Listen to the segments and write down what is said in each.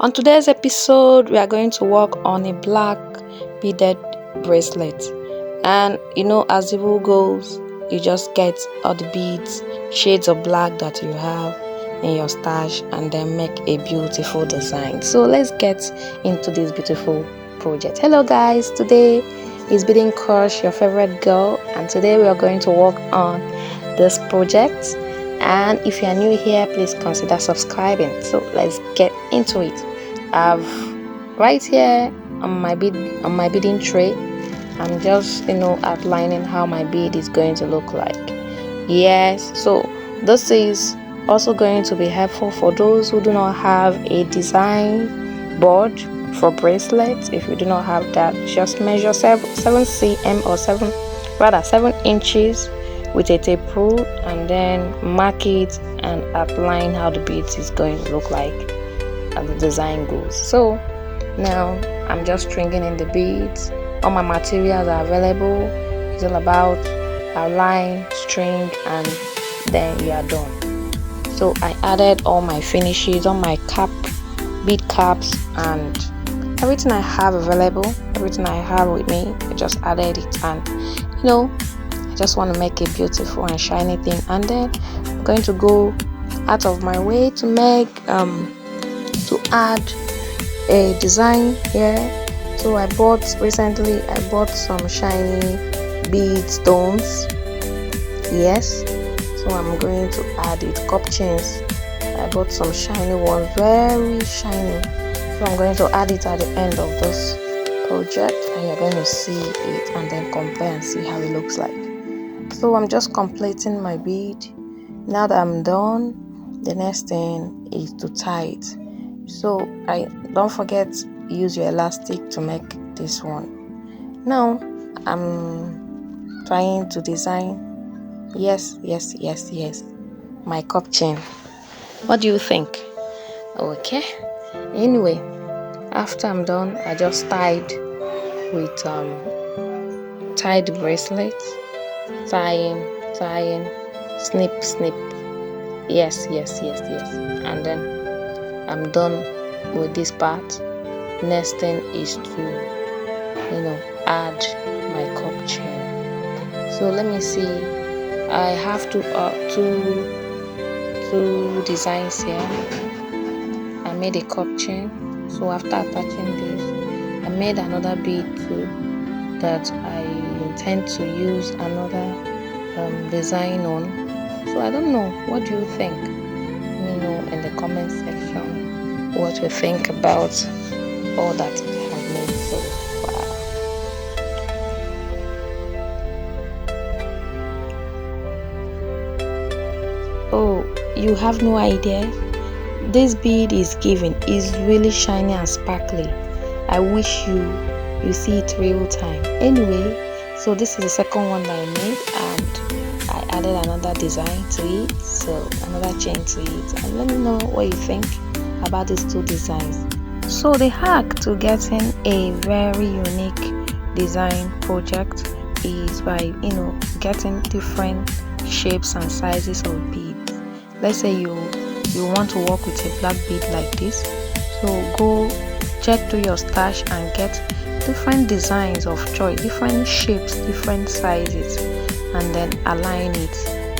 On today's episode, we are going to work on a black beaded bracelet. And as the rule goes, you just get all the beads, shades of black that you have in your stash, and then make a beautiful design. So let's get into this beautiful project. Hello guys, today is Beading Crush, your favorite girl, and today we are going to work on this project. And if you are new here, please consider subscribing. So let's get into it. I've right here on my beading tray, I'm just outlining how my bead is going to look like. Yes, so this is also going to be helpful for those who do not have a design board for bracelets. If you do not have that, just measure 7 cm or 7 inches with a tape rule, and then mark it and outline how the beads is going to look like as the design goes. So now I'm just stringing in the beads. All my materials are available. It's all about outline, string, and then you are done. So I added all my finishes, all my bead caps, and everything I have available, everything I have with me. I just added it, and I just want to make a beautiful and shiny thing. And then I'm going to go out of my way to make to add a design here. So recently I bought some shiny bead stones. Yes, so I'm going to add it. Cupchains, I bought some shiny ones, very shiny. So I'm going to add it at the end of this project, and you're going to see it and then compare and see how it looks like. So I'm just completing my bead. Now that I'm done, the next thing is to tie it. So don't forget, use your elastic to make this one. Now I'm trying to design yes my cupchain. What do you think? Okay, anyway, after I'm done, I just tied the bracelet, tying, snip, yes, and then I'm done with this part. Next thing is to add my cup chain. So let me see, I have two designs here. I made a cup chain, so after attaching this, I made another bead too that I intend to use another design on. So I don't know, what do you think? Let me know in the comment section what you think about all that I have made so far. Oh, you have no idea? This bead is really shiny and sparkly. I wish you see it real time. Anyway, so this is the second one that I made, and I added another design to it, so another chain to it. And let me know what you think about these two designs. So the hack to getting a very unique design project is by getting different shapes and sizes of beads. Let's say you want to work with a black bead like this, so go check through your stash and get different designs of choice, different shapes, different sizes, and then align it,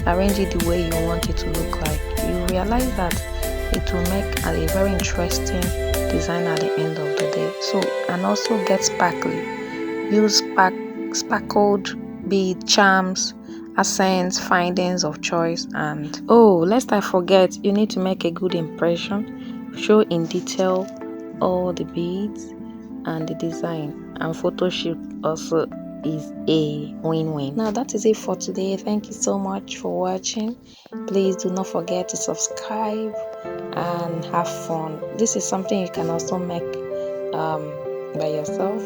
arrange it the way you want it to look like. You realize that it will make a very interesting design at the end of the day. So, and also get sparkly. Use sparkled bead charms, accents, findings of choice, and lest I forget, you need to make a good impression. Show in detail all the beads and the design, and photo shoot also is a win-win. Now that is it for today. Thank you so much for watching. Please do not forget to subscribe and have fun. This is something you can also make by yourself.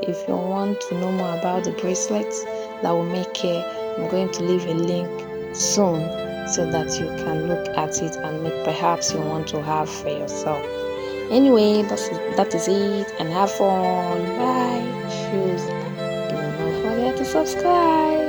If you want to know more about the bracelets that we make here, I'm going to leave a link soon so that you can look at it and perhaps you want to have for yourself. Anyway, that is it, and have fun. Bye. Choose. Do not forget to subscribe.